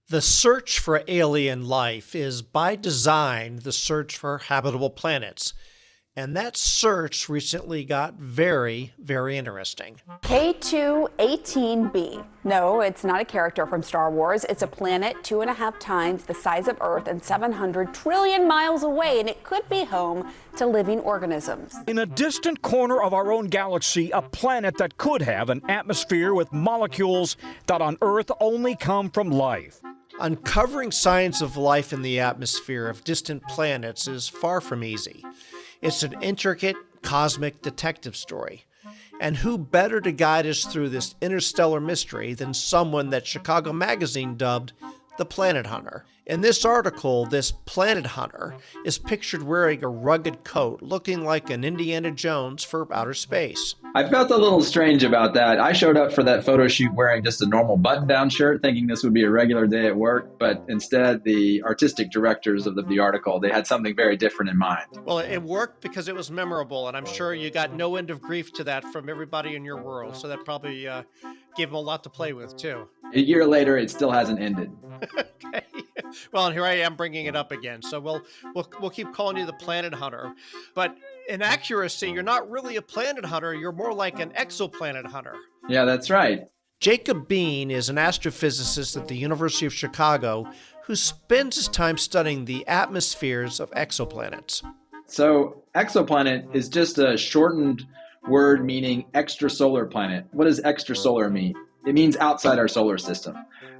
The search for alien life is by design the search for habitable planets. And that search recently got very, very interesting. K2-18b. No, it's not a character from Star Wars. It's a planet 2.5 times the size of Earth and 700 trillion miles away, and it could be home to living organisms. In a distant corner of our own galaxy, a planet that could have an atmosphere with molecules that on Earth only come from life. Uncovering signs of life in the atmosphere of distant planets is far from easy. It's an intricate, cosmic detective story. And who better to guide us through this interstellar mystery than someone that Chicago Magazine dubbed the Planet Hunter? In this article, this planet hunter is pictured wearing a rugged coat, looking like an Indiana Jones for outer space. I felt a little strange about that. I showed up for that photo shoot wearing just a normal button-down shirt, thinking this would be a regular day at work, but instead the artistic directors of the article, they had something very different in mind. Well, it worked because it was memorable, and I'm sure you got no end of grief to that from everybody in your world, so that probably gave them a lot to play with, too. A year later, it still hasn't ended. Okay. Well, and here I am bringing it up again. So we'll keep calling you the Planet Hunter. But in accuracy, you're not really a planet hunter. You're more like an exoplanet hunter. Yeah, that's right. Jacob Bean is an astrophysicist at the University of Chicago who spends his time studying the atmospheres of exoplanets. So exoplanet is just a shortened word meaning extrasolar planet. What does extrasolar mean? It means outside our solar system.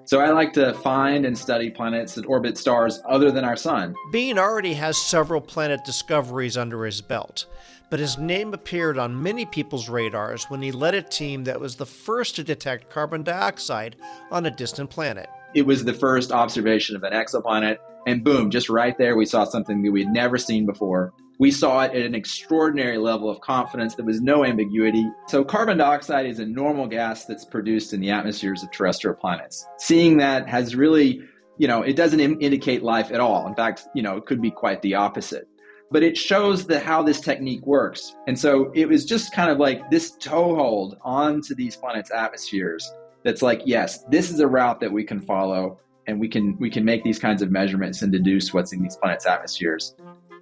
So I like to find and study planets that orbit stars other than our sun. Bean already has several planet discoveries under his belt, but his name appeared on many people's radars when he led a team that was the first to detect carbon dioxide on a distant planet. It was the first observation of an exoplanet, and boom, just right there we saw something that we had never seen before. We saw it at an extraordinary level of confidence. There was no ambiguity. So carbon dioxide is a normal gas that's produced in the atmospheres of terrestrial planets. Seeing that has really, it doesn't indicate life at all. In fact, it could be quite the opposite. But it shows how this technique works. And so it was just kind of like this toehold onto these planets' atmospheres that's like, yes, this is a route that we can follow, and we can make these kinds of measurements and deduce what's in these planets' atmospheres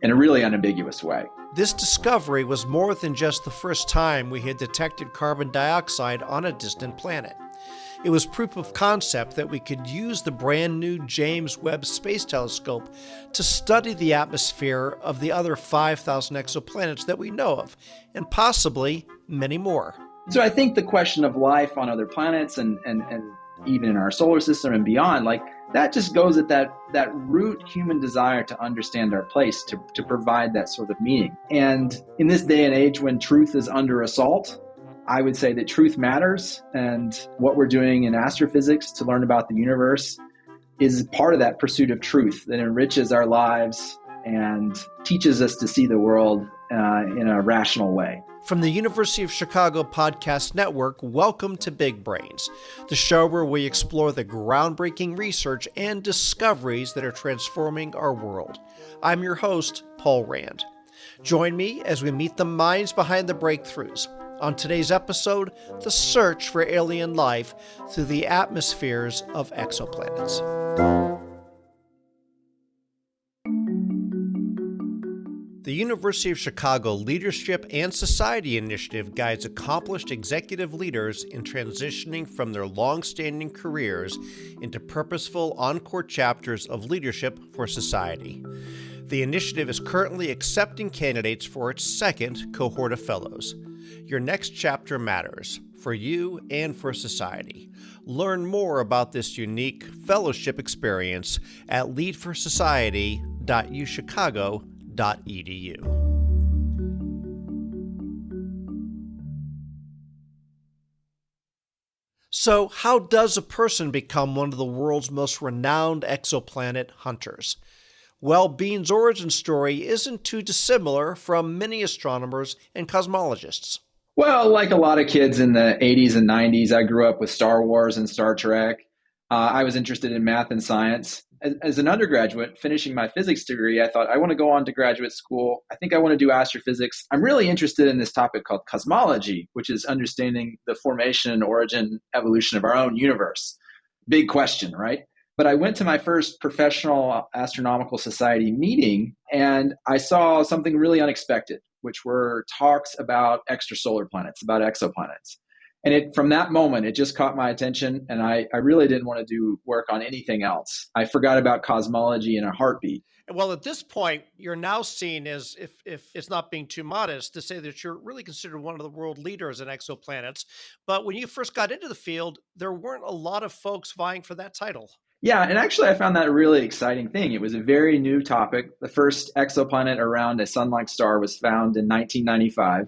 in a really unambiguous way. This discovery was more than just the first time we had detected carbon dioxide on a distant planet. It was proof of concept that we could use the brand new James Webb Space Telescope to study the atmosphere of the other 5,000 exoplanets that we know of, and possibly many more. So I think the question of life on other planets and even in our solar system and beyond, that just goes at that root human desire to understand our place, to provide that sort of meaning. And in this day and age when truth is under assault, I would say that truth matters, and what we're doing in astrophysics to learn about the universe is part of that pursuit of truth that enriches our lives and teaches us to see the world in a rational way. From the University of Chicago Podcast Network, welcome to Big Brains, the show where we explore the groundbreaking research and discoveries that are transforming our world. I'm your host, Paul Rand. Join me as we meet the minds behind the breakthroughs. On today's episode, the search for alien life through the atmospheres of exoplanets. The University of Chicago Leadership and Society Initiative guides accomplished executive leaders in transitioning from their long-standing careers into purposeful encore chapters of leadership for society. The initiative is currently accepting candidates for its second cohort of fellows. Your next chapter matters, for you and for society. Learn more about this unique fellowship experience at leadforsociety.uchicago.edu. So, how does a person become one of the world's most renowned exoplanet hunters? Well, Bean's origin story isn't too dissimilar from many astronomers and cosmologists. Well, like a lot of kids in the 80s and 90s, I grew up with Star Wars and Star Trek. I was interested in math and science. As an undergraduate, finishing my physics degree, I thought I want to go on to graduate school. I think I want to do astrophysics. I'm really interested in this topic called cosmology, which is understanding the formation, origin, evolution of our own universe. Big question, right? But I went to my first professional astronomical society meeting and I saw something really unexpected, which were talks about extrasolar planets, about exoplanets. And from that moment, it just caught my attention. And I really didn't want to do work on anything else. I forgot about cosmology in a heartbeat. Well, at this point, you're now seen as, if it's not being too modest, to say that you're really considered one of the world leaders in exoplanets. But when you first got into the field, there weren't a lot of folks vying for that title. Yeah, and actually I found that a really exciting thing. It was a very new topic. The first exoplanet around a sun-like star was found in 1995.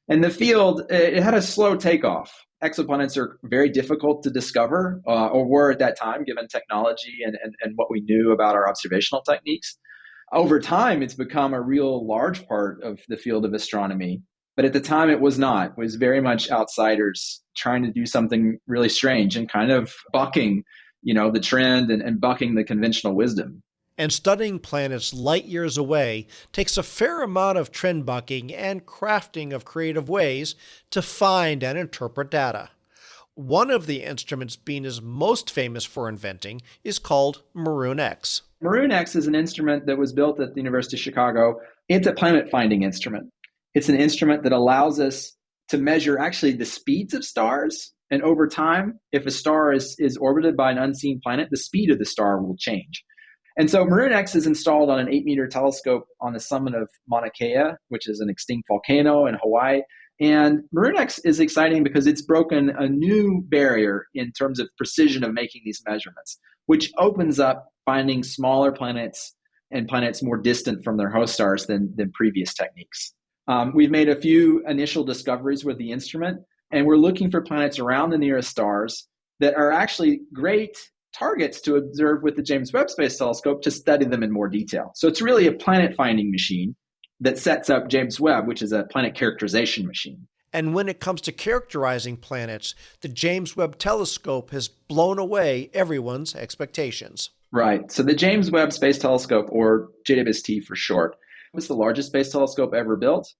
And the field, it had a slow takeoff. Exoplanets are very difficult to discover, or were at that time, given technology and what we knew about our observational techniques. Over time, it's become a real large part of the field of astronomy. But at the time, it was not. It was very much outsiders trying to do something really strange and kind of bucking, the trend and bucking the conventional wisdom. And studying planets light years away takes a fair amount of trend bucking and crafting of creative ways to find and interpret data. One of the instruments Bean is most famous for inventing is called Maroon X. Maroon X is an instrument that was built at the University of Chicago. It's a planet finding instrument. It's an instrument that allows us to measure actually the speeds of stars. And over time, if a star is orbited by an unseen planet, the speed of the star will change. And so Maroon X is installed on an 8-meter telescope on the summit of Mauna Kea, which is an extinct volcano in Hawaii. And Maroon X is exciting because it's broken a new barrier in terms of precision of making these measurements, which opens up finding smaller planets and planets more distant from their host stars than previous techniques. We've made a few initial discoveries with the instrument, and we're looking for planets around the nearest stars that are actually great targets to observe with the James Webb Space Telescope to study them in more detail. So it's really a planet finding machine that sets up James Webb, which is a planet characterization machine. And when it comes to characterizing planets, the James Webb Telescope has blown away everyone's expectations. Right. So the James Webb Space Telescope, or JWST for short, was the largest space telescope ever built.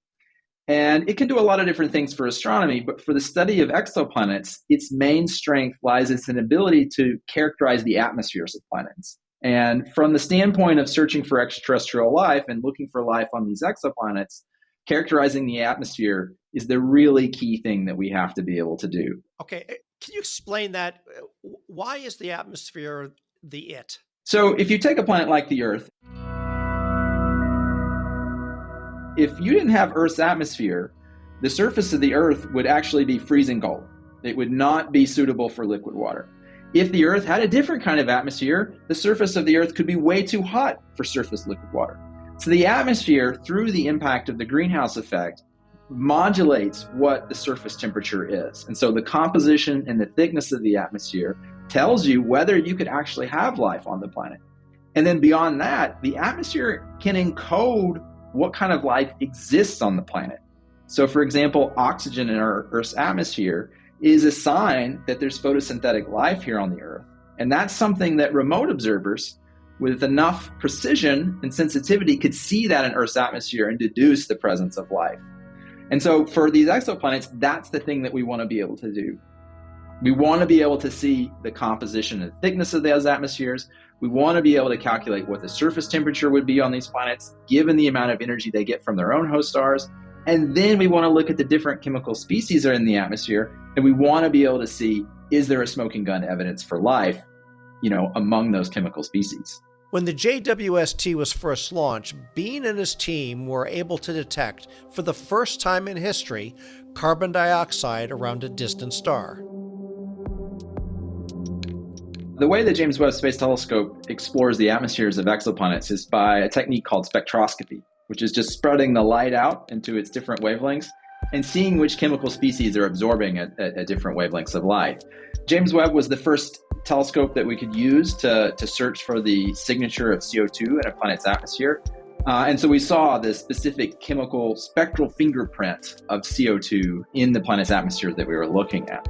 And it can do a lot of different things for astronomy, but for the study of exoplanets, its main strength lies in its ability to characterize the atmospheres of planets. And from the standpoint of searching for extraterrestrial life and looking for life on these exoplanets, characterizing the atmosphere is the really key thing that we have to be able to do. Okay, can you explain that? Why is the atmosphere the it? So if you take a planet like the Earth, if you didn't have Earth's atmosphere, the surface of the Earth would actually be freezing cold. It would not be suitable for liquid water. If the Earth had a different kind of atmosphere, the surface of the Earth could be way too hot for surface liquid water. So the atmosphere, through the impact of the greenhouse effect, modulates what the surface temperature is. And so the composition and the thickness of the atmosphere tells you whether you could actually have life on the planet. And then beyond that, the atmosphere can encode what kind of life exists on the planet. So for example, oxygen in our Earth's atmosphere is a sign that there's photosynthetic life here on the Earth. And that's something that remote observers with enough precision and sensitivity could see that in Earth's atmosphere and deduce the presence of life. And so for these exoplanets, that's the thing that we want to be able to do. We want to be able to see the composition and thickness of those atmospheres. We want to be able to calculate what the surface temperature would be on these planets, given the amount of energy they get from their own host stars. And then we want to look at the different chemical species that are in the atmosphere, and we want to be able to see, is there a smoking gun evidence for life, among those chemical species? When the JWST was first launched, Bean and his team were able to detect, for the first time in history, carbon dioxide around a distant star. The way the James Webb Space Telescope explores the atmospheres of exoplanets is by a technique called spectroscopy, which is just spreading the light out into its different wavelengths and seeing which chemical species are absorbing at different wavelengths of light. James Webb was the first telescope that we could use to search for the signature of CO2 in a planet's atmosphere. And so we saw the specific chemical spectral fingerprint of CO2 in the planet's atmosphere that we were looking at.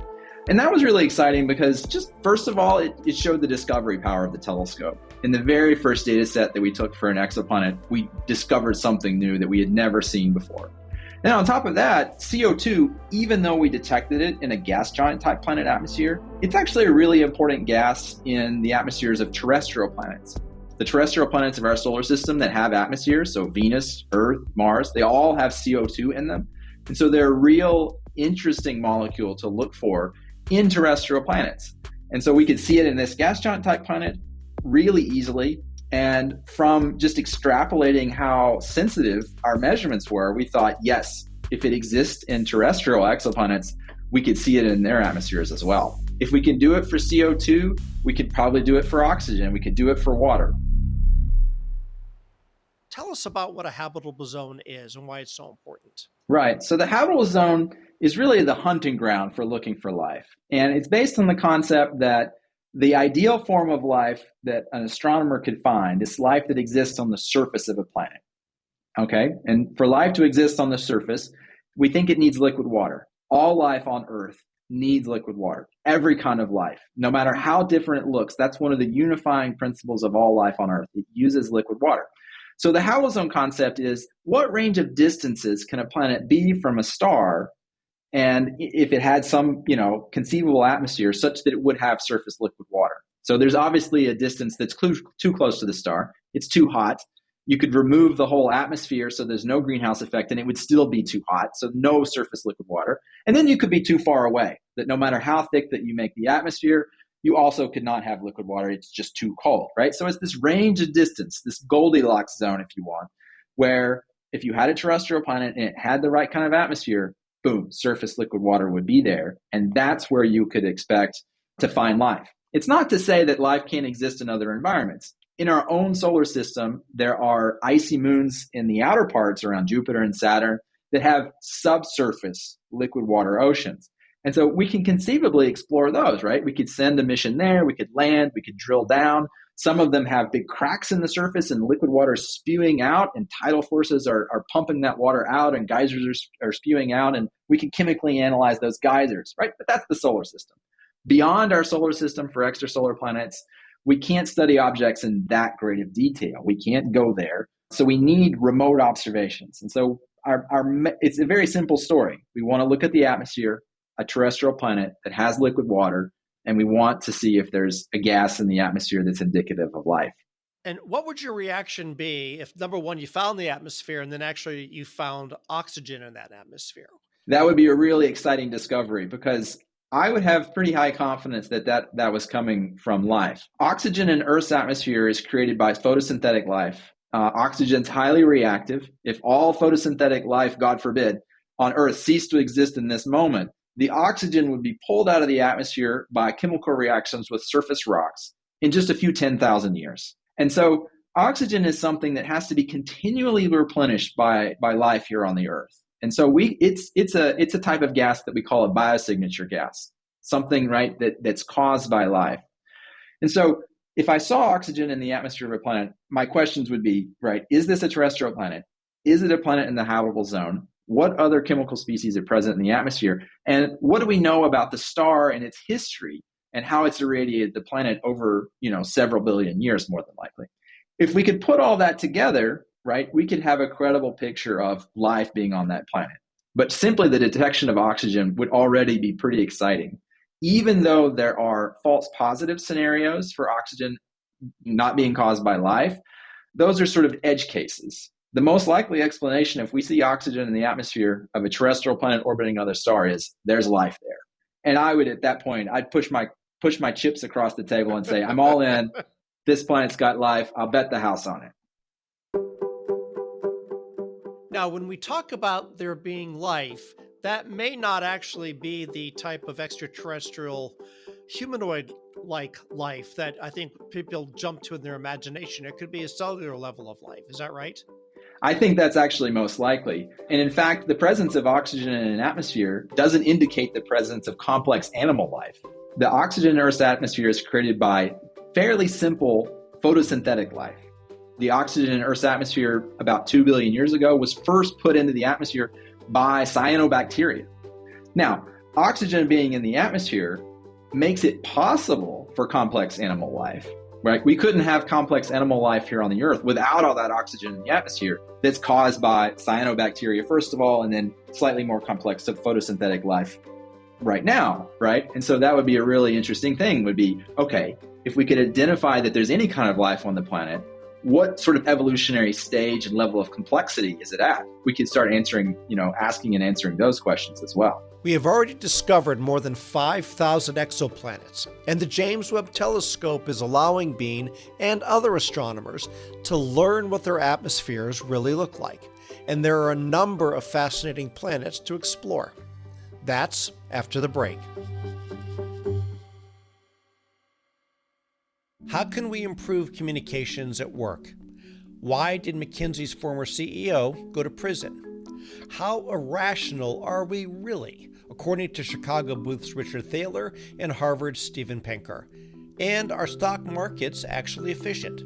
And that was really exciting because just first of all, it showed the discovery power of the telescope. In the very first data set that we took for an exoplanet, we discovered something new that we had never seen before. And on top of that, CO2, even though we detected it in a gas giant type planet atmosphere, it's actually a really important gas in the atmospheres of terrestrial planets. The terrestrial planets of our solar system that have atmospheres, so Venus, Earth, Mars, they all have CO2 in them. And so they're a real interesting molecule to look for in terrestrial planets. And so we could see it in this gas giant type planet really easily. And from just extrapolating how sensitive our measurements were, we thought, yes, if it exists in terrestrial exoplanets, we could see it in their atmospheres as well. If we can do it for CO2, we could probably do it for oxygen. We could do it for water. Tell us about what a habitable zone is and why it's so important. Right. So the habitable zone is really the hunting ground for looking for life. And it's based on the concept that the ideal form of life that an astronomer could find is life that exists on the surface of a planet. Okay? And for life to exist on the surface, we think it needs liquid water. All life on Earth needs liquid water. Every kind of life, no matter how different it looks, that's one of the unifying principles of all life on Earth. It uses liquid water. So the habitable zone concept is, what range of distances can a planet be from a star, and if it had some, conceivable atmosphere such that it would have surface liquid water? So there's obviously a distance that's too close to the star. It's too hot. You could remove the whole atmosphere so there's no greenhouse effect and it would still be too hot, so no surface liquid water. And then you could be too far away, that no matter how thick that you make the atmosphere, you also could not have liquid water. It's just too cold, right? So it's this range of distance, this Goldilocks zone, if you want, where if you had a terrestrial planet and it had the right kind of atmosphere, boom, surface liquid water would be there. And that's where you could expect to find life. It's not to say that life can't exist in other environments. In our own solar system, there are icy moons in the outer parts around Jupiter and Saturn that have subsurface liquid water oceans. And so we can conceivably explore those, right? We could send a mission there, we could land, we could drill down. Some of them have big cracks in the surface and liquid water is spewing out, and tidal forces are pumping that water out, and geysers are spewing out, and we can chemically analyze those geysers, right? But that's the solar system. Beyond our solar system for extrasolar planets, we can't study objects in that great of detail. We can't go there. So we need remote observations. And so it's a very simple story. We want to look at the atmosphere, a terrestrial planet that has liquid water, and we want to see if there's a gas in the atmosphere that's indicative of life. And what would your reaction be if, number one, you found the atmosphere and then actually you found oxygen in that atmosphere? That would be a really exciting discovery, because I would have pretty high confidence that was coming from life. Oxygen in Earth's atmosphere is created by photosynthetic life. Oxygen's highly reactive. If all photosynthetic life, God forbid, on Earth ceased to exist in this moment, the oxygen would be pulled out of the atmosphere by chemical reactions with surface rocks in just a few 10,000 years. And so oxygen is something that has to be continually replenished by life here on the Earth. And so it's a type of gas that we call a biosignature gas, something, right, that's caused by life. And so if I saw oxygen in the atmosphere of a planet, my questions would be, right, is this a terrestrial planet? Is it a planet in the habitable zone? What other chemical species are present in the atmosphere? And what do we know about the star and its history and how it's irradiated the planet over, several billion years, more than likely? If we could put all that together, right, we could have a credible picture of life being on that planet. But simply the detection of oxygen would already be pretty exciting. Even though there are false positive scenarios for oxygen not being caused by life, those are sort of edge cases. The most likely explanation, if we see oxygen in the atmosphere of a terrestrial planet orbiting another star, is there's life there. And I would, at that point, I'd push my chips across the table and say, I'm all in. This planet's got life. I'll bet the house on it. Now, when we talk about there being life, that may not actually be the type of extraterrestrial humanoid-like life that I think people jump to in their imagination. It could be a cellular level of life. Is that right? I think that's actually most likely. And in fact, the presence of oxygen in an atmosphere doesn't indicate the presence of complex animal life. The oxygen in Earth's atmosphere is created by fairly simple photosynthetic life. The oxygen in Earth's atmosphere about 2 billion years ago was first put into the atmosphere by cyanobacteria. Now, oxygen being in the atmosphere makes it possible for complex animal life, right? We couldn't have complex animal life here on the Earth without all that oxygen in the atmosphere that's caused by cyanobacteria, first of all, and then slightly more complex photosynthetic life right now, right? And so that would be a really interesting thing would be, okay, if we could identify that there's any kind of life on the planet, what sort of evolutionary stage and level of complexity is it at? We could start answering, asking and answering those questions as well. We have already discovered more than 5,000 exoplanets, and the James Webb Telescope is allowing Bean and other astronomers to learn what their atmospheres really look like. And there are a number of fascinating planets to explore. That's after the break. How can we improve communications at work? Why did McKinsey's former CEO go to prison? How irrational are we really, according to Chicago Booth's Richard Thaler and Harvard's Steven Pinker? And are stock markets actually efficient?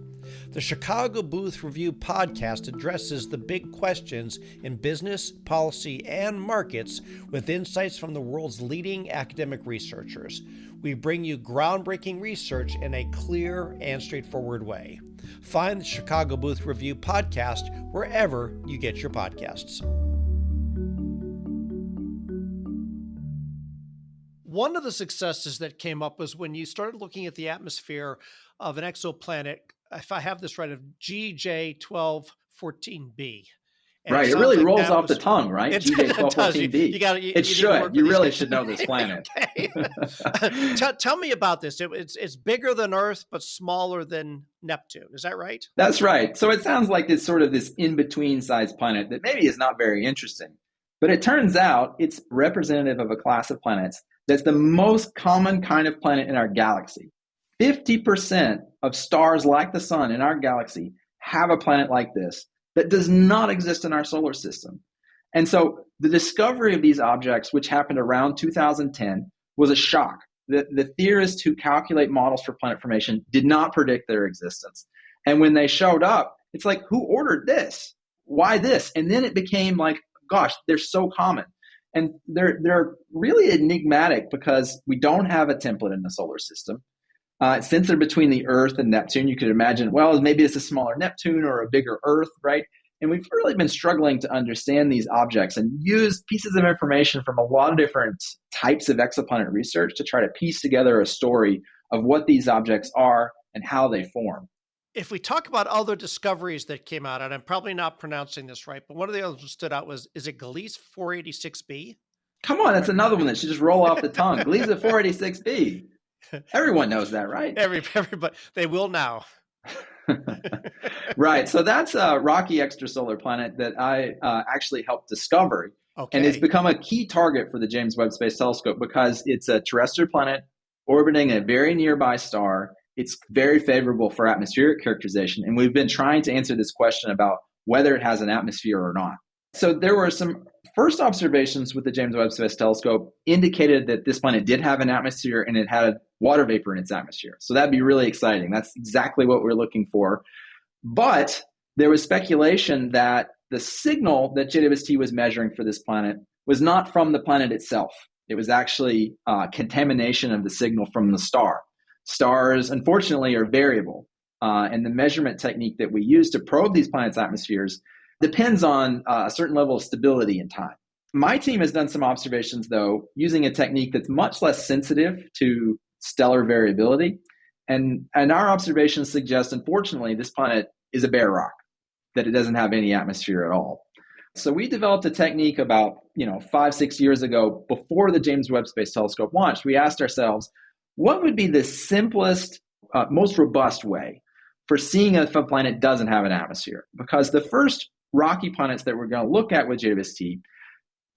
The Chicago Booth Review podcast addresses the big questions in business, policy, and markets with insights from the world's leading academic researchers. We bring you groundbreaking research in a clear and straightforward way. Find the Chicago Booth Review podcast wherever you get your podcasts. One of the successes that came up was when you started looking at the atmosphere of an exoplanet, if I have this right, of GJ1214b. Right, it really rolls off the tongue, right? GJ1214b. It should. You really should know this planet. Tell me about this. It's bigger than Earth, but smaller than Neptune. Is that right? That's right. So it sounds like it's sort of this in-between size planet that maybe is not very interesting. But it turns out it's representative of a class of planets that's the most common kind of planet in our galaxy. 50% of stars like the sun in our galaxy have a planet like this that does not exist in our solar system. And so the discovery of these objects, which happened around 2010, was a shock. The theorists who calculate models for planet formation did not predict their existence. And when they showed up, it's like, who ordered this? Why this? And then it became like, gosh, they're so common. And they're really enigmatic because we don't have a template in the solar system. Since they're between the Earth and Neptune, you could imagine, well, maybe it's a smaller Neptune or a bigger Earth, right? And we've really been struggling to understand these objects and use pieces of information from a lot of different types of exoplanet research to try to piece together a story of what these objects are and how they form. If we talk about other discoveries that came out, and I'm probably not pronouncing this right, but one of the others that stood out was, is it Gliese 486b? Come on, that's another one that should just roll off the tongue. Gliese 486b. Everyone knows that, right? Everybody, they will now. Right. So that's a rocky extrasolar planet that I actually helped discover. Okay. And it's become a key target for the James Webb Space Telescope because it's a terrestrial planet orbiting a very nearby star. It's very favorable for atmospheric characterization. And we've been trying to answer this question about whether it has an atmosphere or not. So there were some first observations with the James Webb Space Telescope indicated that this planet did have an atmosphere and it had water vapor in its atmosphere. So that'd be really exciting. That's exactly what we're looking for. But there was speculation that the signal that JWST was measuring for this planet was not from the planet itself. It was actually contamination of the signal from the star. Stars, unfortunately, are variable. And the measurement technique that we use to probe these planets' atmospheres depends on a certain level of stability in time. My team has done some observations, though, using a technique that's much less sensitive to stellar variability. And our observations suggest, unfortunately, this planet is a bare rock, that it doesn't have any atmosphere at all. So we developed a technique about 5-6 years ago, before the James Webb Space Telescope launched. We asked ourselves, what would be the simplest, most robust way for seeing if a planet doesn't have an atmosphere? Because the first rocky planets that we're going to look at with JWST,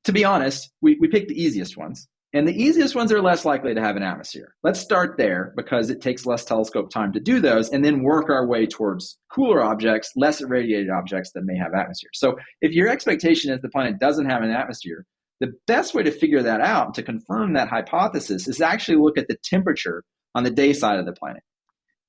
to be honest, we picked the easiest ones. And the easiest ones are less likely to have an atmosphere. Let's start there because it takes less telescope time to do those and then work our way towards cooler objects, less irradiated objects that may have atmosphere. So if your expectation is the planet doesn't have an atmosphere, the best way to figure that out, to confirm that hypothesis, is actually look at the temperature on the day side of the planet.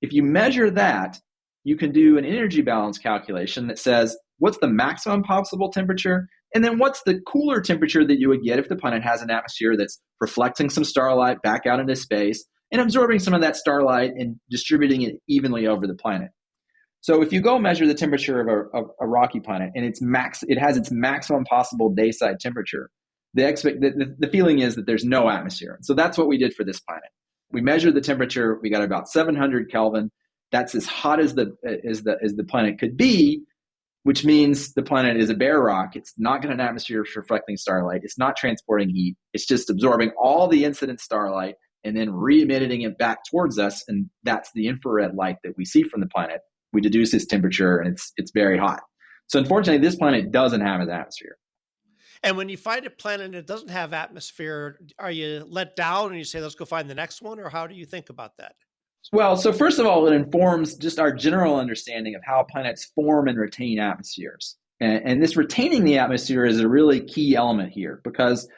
If you measure that, you can do an energy balance calculation that says, what's the maximum possible temperature? And then what's the cooler temperature that you would get if the planet has an atmosphere that's reflecting some starlight back out into space and absorbing some of that starlight and distributing it evenly over the planet. So if you go measure the temperature of a rocky planet and it has its maximum possible day-side temperature, the feeling is that there's no atmosphere. So that's what we did for this planet. We measured the temperature. We got about 700 Kelvin. That's as hot as the planet could be, which means the planet is a bare rock. It's not got an atmosphere reflecting starlight. It's not transporting heat. It's just absorbing all the incident starlight and then re-emitting it back towards us. And that's the infrared light that we see from the planet. We deduce its temperature, and it's very hot. So unfortunately, this planet doesn't have an atmosphere. And when you find a planet that doesn't have atmosphere, are you let down and you say, let's go find the next one? Or how do you think about that? Well, so first of all, it informs just our general understanding of how planets form and retain atmospheres. And this retaining the atmosphere is a really key element here, because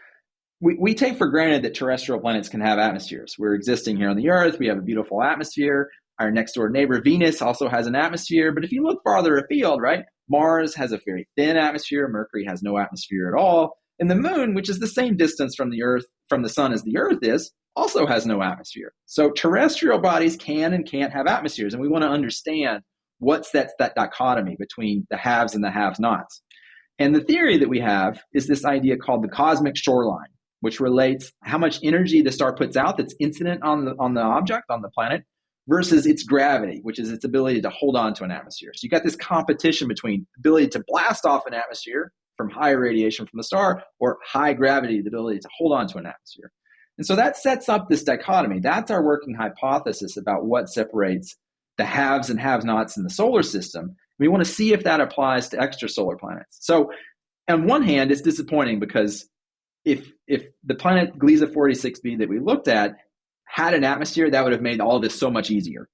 we take for granted that terrestrial planets can have atmospheres. We're existing here on the Earth. We have a beautiful atmosphere. Our next door neighbor, Venus, also has an atmosphere. But if you look farther afield, right, Mars has a very thin atmosphere. Mercury has no atmosphere at all. And the moon, which is the same distance from the sun as the Earth is, also has no atmosphere. So terrestrial bodies can and can't have atmospheres. And we want to understand what sets that dichotomy between the haves and the have-nots. And the theory that we have is this idea called the cosmic shoreline, which relates how much energy the star puts out that's incident on the object, on the planet, versus its gravity, which is its ability to hold on to an atmosphere. So you got this competition between ability to blast off an atmosphere from high radiation from the star, or high gravity, the ability to hold on to an atmosphere. And so that sets up this dichotomy. That's our working hypothesis about what separates the haves and have-nots in the solar system. We want to see if that applies to extrasolar planets. So on one hand, it's disappointing because if the planet Gliese 46b that we looked at had an atmosphere, that would have made all this so much easier,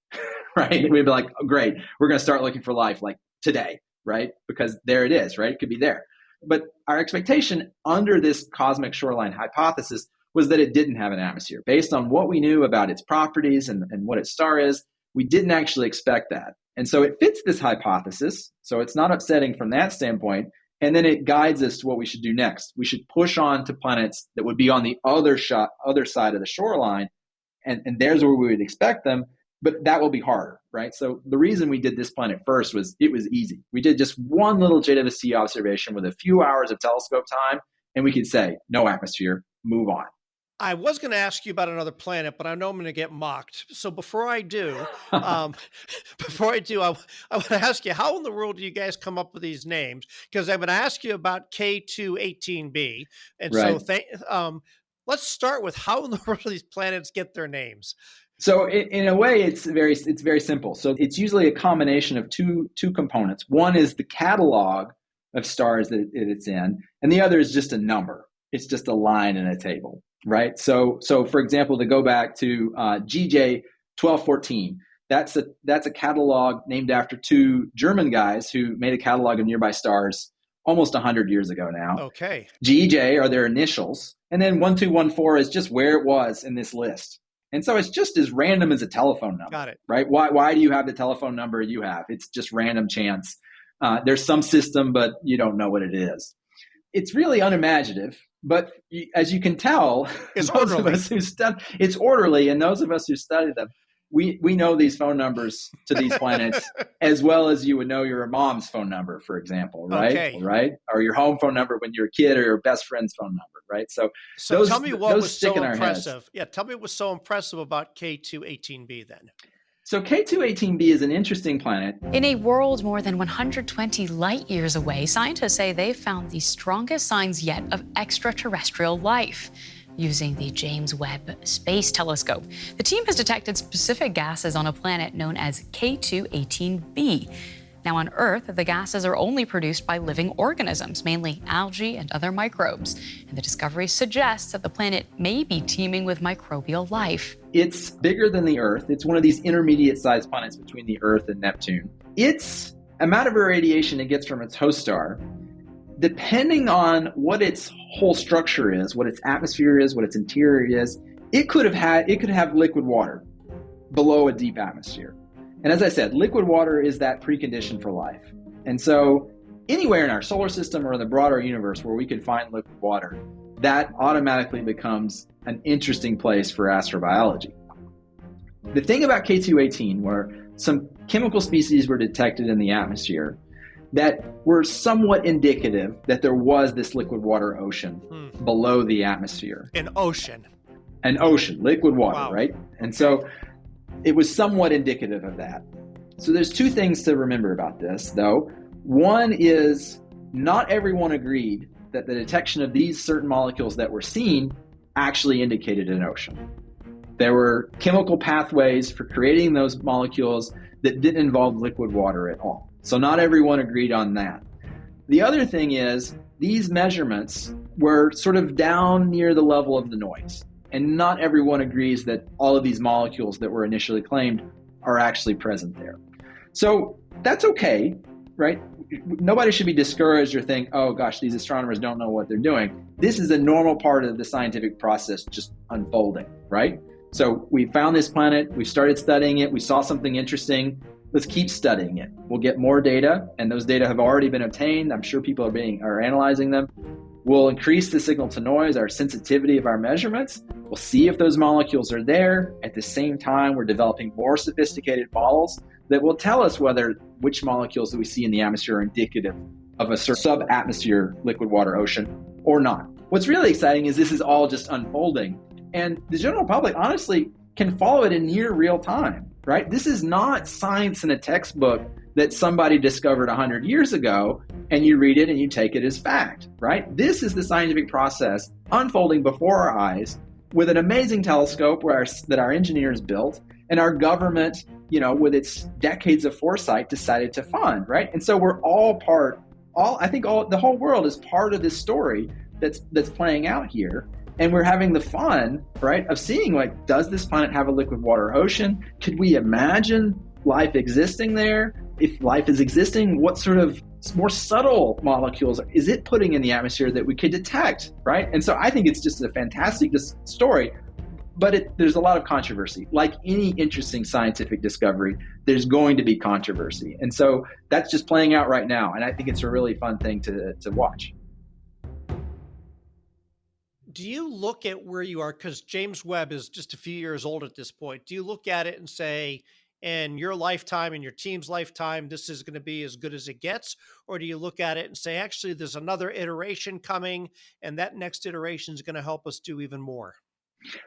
right? We'd be like, oh, great, we're going to start looking for life like today, right? Because there it is, right? It could be there. But our expectation under this cosmic shoreline hypothesis was that it didn't have an atmosphere. Based on what we knew about its properties and what its star is, we didn't actually expect that. And so it fits this hypothesis, so it's not upsetting from that standpoint. And then it guides us to what we should do next. We should push on to planets that would be on the other side of the shoreline, and there's where we would expect them, but that will be harder, right? So the reason we did this planet first was it was easy. We did just one little JWST observation with a few hours of telescope time, and we could say, no atmosphere, move on. I was going to ask you about another planet, but I know I'm going to get mocked. So before I do, I want to ask you, how in the world do you guys come up with these names? Because I'm going to ask you about K2-18b. And right. So let's start with how in the world do these planets get their names? So in a way, it's very simple. So it's usually a combination of two components. One is the catalog of stars that it's in, and the other is just a number. It's just a line in a table, right? So for example, to go back to GJ 1214, that's a catalog named after two German guys who made a catalog of nearby stars almost 100 years ago now. Okay. GJ are their initials, and then 1214 is just where it was in this list. And so it's just as random as a telephone number. Got it. Right? Why do you have the telephone number you have? It's just random chance. There's some system, but you don't know what it is. It's really unimaginative, but as you can tell, it's orderly. It's orderly, and those of us who study them, we know these phone numbers to these planets as well as you would know your mom's phone number, for example, right? Okay. Right? Or your home phone number when you're a kid, or your best friend's phone number, right? So tell me what was so impressive. Yeah, tell me what was so impressive about K2-18b then. So K2-18b is an interesting planet. In a world more than 120 light years away, scientists say they've found the strongest signs yet of extraterrestrial life. Using the James Webb Space Telescope, the team has detected specific gases on a planet known as K2-18b. Now, on Earth, the gases are only produced by living organisms, mainly algae and other microbes. And the discovery suggests that the planet may be teeming with microbial life. It's bigger than the Earth. It's one of these intermediate-sized planets between the Earth and Neptune. Its amount of irradiation it gets from its host star, depending on what its whole structure is, what its atmosphere is, what its interior is, it could have liquid water below a deep atmosphere. And as I said, liquid water is that precondition for life. And so anywhere in our solar system or in the broader universe where we could find liquid water, that automatically becomes an interesting place for astrobiology. The thing about K218, where some chemical species were detected in the atmosphere that were somewhat indicative that there was this liquid water ocean below the atmosphere. An ocean, liquid water, wow. Right? And so it was somewhat indicative of that. So there's two things to remember about this, though. One is not everyone agreed that the detection of these certain molecules that were seen actually indicated an ocean. There were chemical pathways for creating those molecules that didn't involve liquid water at all. So not everyone agreed on that. The other thing is these measurements were sort of down near the level of the noise. And not everyone agrees that all of these molecules that were initially claimed are actually present there. So that's okay, right? Nobody should be discouraged or think, oh gosh, these astronomers don't know what they're doing. This is a normal part of the scientific process just unfolding, right? So we found this planet, we started studying it, we saw something interesting. Let's keep studying it. We'll get more data, and those data have already been obtained. I'm sure people are analyzing them. We'll increase the signal to noise, our sensitivity of our measurements. We'll see if those molecules are there. At the same time, we're developing more sophisticated models that will tell us which molecules that we see in the atmosphere are indicative of a sub-atmosphere liquid water ocean or not. What's really exciting is this is all just unfolding, and the general public honestly can follow it in near real time, right? This is not science in a textbook that somebody discovered 100 years ago and you read it and you take it as fact, right? This is the scientific process unfolding before our eyes with an amazing telescope that our engineers built and our government, with its decades of foresight decided to fund, right? And so we're all the whole world is part of this story that's playing out here. And we're having the fun, right, of seeing, does this planet have a liquid water ocean? Could we imagine life existing there? If life is existing, what sort of more subtle molecules is it putting in the atmosphere that we could detect, right? And so I think it's just a fantastic story, but there's a lot of controversy. Like any interesting scientific discovery, there's going to be controversy. And so that's just playing out right now. And I think it's a really fun thing to watch. Do you look at where you are, because James Webb is just a few years old at this point, do you look at it and say, in your lifetime, in your team's lifetime, this is going to be as good as it gets? Or do you look at it and say, actually, there's another iteration coming, and that next iteration is going to help us do even more?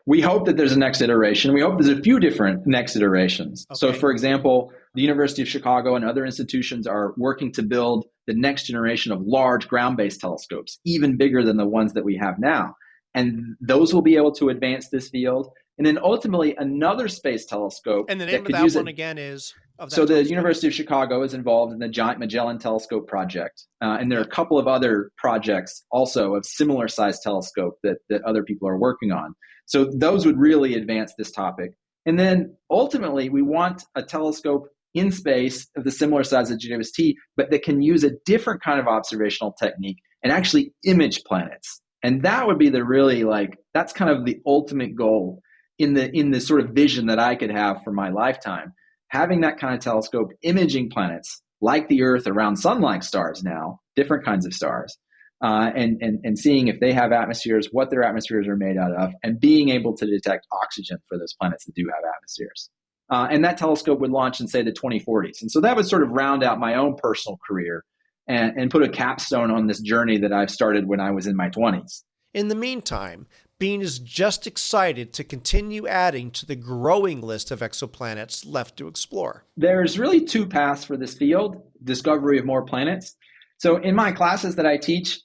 We hope that there's a next iteration. We hope there's a few different next iterations. Okay. So, for example, the University of Chicago and other institutions are working to build the next generation of large ground-based telescopes, even bigger than the ones that we have now. And those will be able to advance this field. And then ultimately another space telescope. And the name of that one again is? So the University of Chicago is involved in the Giant Magellan Telescope project. And there are a couple of other projects also of similar size telescope that other people are working on. So those would really advance this topic. And then ultimately we want a telescope in space of the similar size of JWST, but that can use a different kind of observational technique and actually image planets. And that would be that's kind of the ultimate goal in the sort of vision that I could have for my lifetime. Having that kind of telescope imaging planets like the Earth around sun-like stars now, different kinds of stars, and seeing if they have atmospheres, what their atmospheres are made out of, and being able to detect oxygen for those planets that do have atmospheres. And that telescope would launch in, say, the 2040s. And so that would sort of round out my own personal career and put a capstone on this journey that I've started when I was in my 20s. In the meantime, Bean is just excited to continue adding to the growing list of exoplanets left to explore. There's really two paths for this field, discovery of more planets. So in my classes that I teach,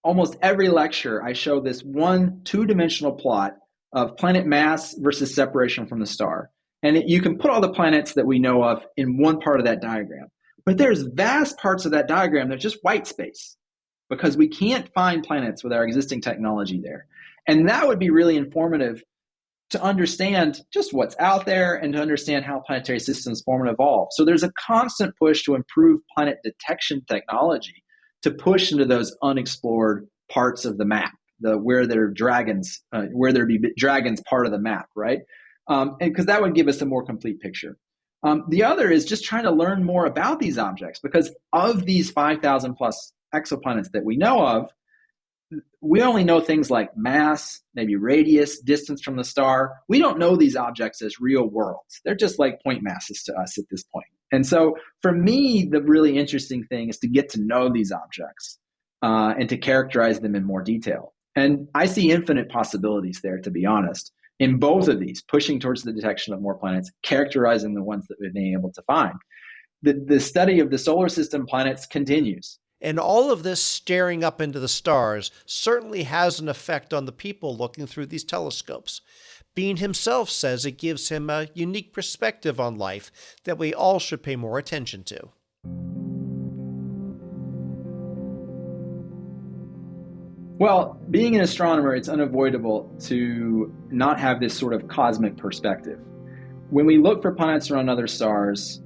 almost every lecture, I show this two-dimensional plot of planet mass versus separation from the star. And you can put all the planets that we know of in one part of that diagram. But there's vast parts of that diagram that are just white space because we can't find planets with our existing technology there. And that would be really informative to understand just what's out there and to understand how planetary systems form and evolve. So there's a constant push to improve planet detection technology to push into those unexplored parts of the map, where there be dragons part of the map, right? And because that would give us a more complete picture. The other is just trying to learn more about these objects, because of these 5,000 plus exoplanets that we know of, we only know things like mass, maybe radius, distance from the star. We don't know these objects as real worlds. They're just like point masses to us at this point. And so for me, the really interesting thing is to get to know these objects and to characterize them in more detail. And I see infinite possibilities there, to be honest, in both of these, pushing towards the detection of more planets, characterizing the ones that we've been able to find. The study of the solar system planets continues. And all of this staring up into the stars certainly has an effect on the people looking through these telescopes. Bean himself says it gives him a unique perspective on life that we all should pay more attention to. Well, being an astronomer, it's unavoidable to not have this sort of cosmic perspective. When we look for planets around other stars,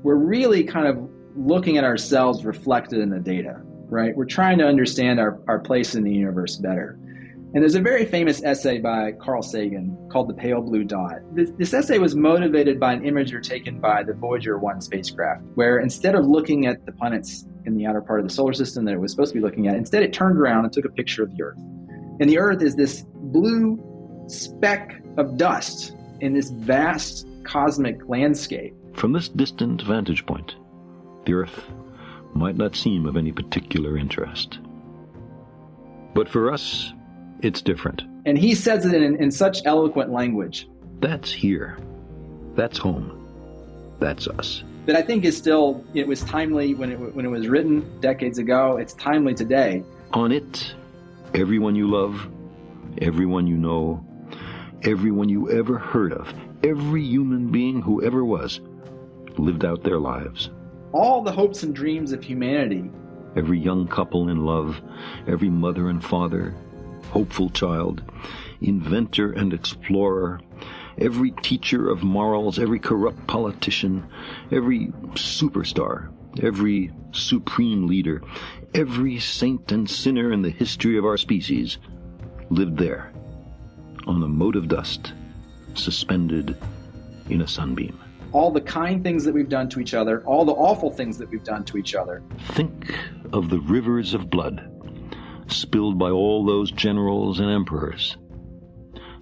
we're really kind of looking at ourselves reflected in the data, right? We're trying to understand our place in the universe better. And there's a very famous essay by Carl Sagan called The Pale Blue Dot. This essay was motivated by an imagery taken by the Voyager 1 spacecraft, where instead of looking at the planets in the outer part of the solar system that it was supposed to be looking at, instead it turned around and took a picture of the Earth. And the Earth is this blue speck of dust in this vast cosmic landscape. From this distant vantage point, the Earth might not seem of any particular interest. But for us, it's different. And he says it in such eloquent language. That's here. That's home. That's us. That I think is still, it was timely when it was written decades ago. It's timely today. On it, everyone you love, everyone you know, everyone you ever heard of, every human being who ever was, lived out their lives. All the hopes and dreams of humanity. Every young couple in love, every mother and father, hopeful child, inventor and explorer, every teacher of morals, every corrupt politician, every superstar, every supreme leader, every saint and sinner in the history of our species lived there, on a mote of dust, suspended in a sunbeam. All the kind things that we've done to each other, all the awful things that we've done to each other. Think of the rivers of blood spilled by all those generals and emperors,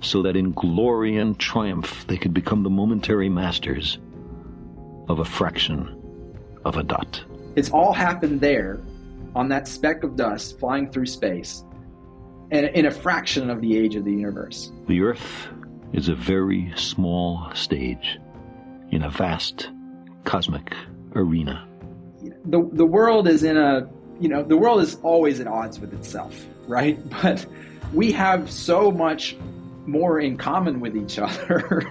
so that in glory and triumph they could become the momentary masters of a fraction of a dot. It's all happened there on that speck of dust flying through space and in a fraction of the age of the universe. The Earth is a very small stage in a vast cosmic arena. The world is the world is always at odds with itself, right? But we have so much more in common with each other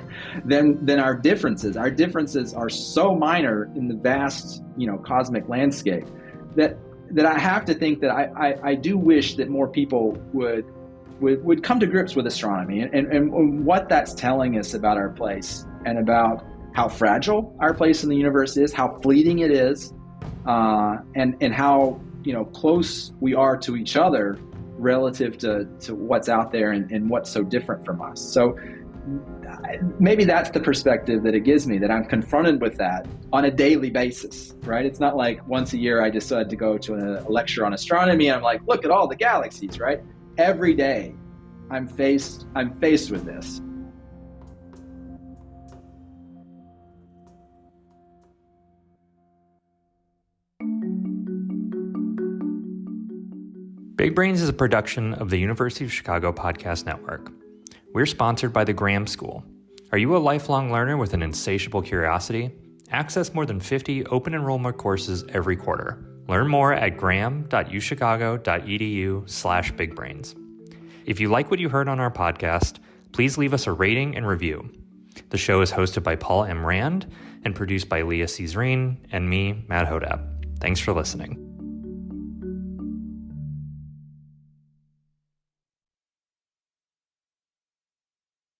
than our differences. Our differences are so minor in the vast, cosmic landscape that I have to think that I do wish that more people would come to grips with astronomy and what that's telling us about our place and about how fragile our place in the universe is, how fleeting it is, and how close we are to each other relative to what's out there and what's so different from us. So maybe that's the perspective that it gives me, that I'm confronted with that on a daily basis, right? It's not like once a year I decide to go to a lecture on astronomy and I'm like, look at all the galaxies, right? Every day I'm faced with this. Big Brains is a production of the University of Chicago Podcast Network. We're sponsored by the Graham School. Are you a lifelong learner with an insatiable curiosity? Access more than 50 open enrollment courses every quarter. Learn more at graham.uchicago.edu/bigbrains. If you like what you heard on our podcast, please leave us a rating and review. The show is hosted by Paul M. Rand and produced by Leah Cesarine and me, Matt Hodap. Thanks for listening.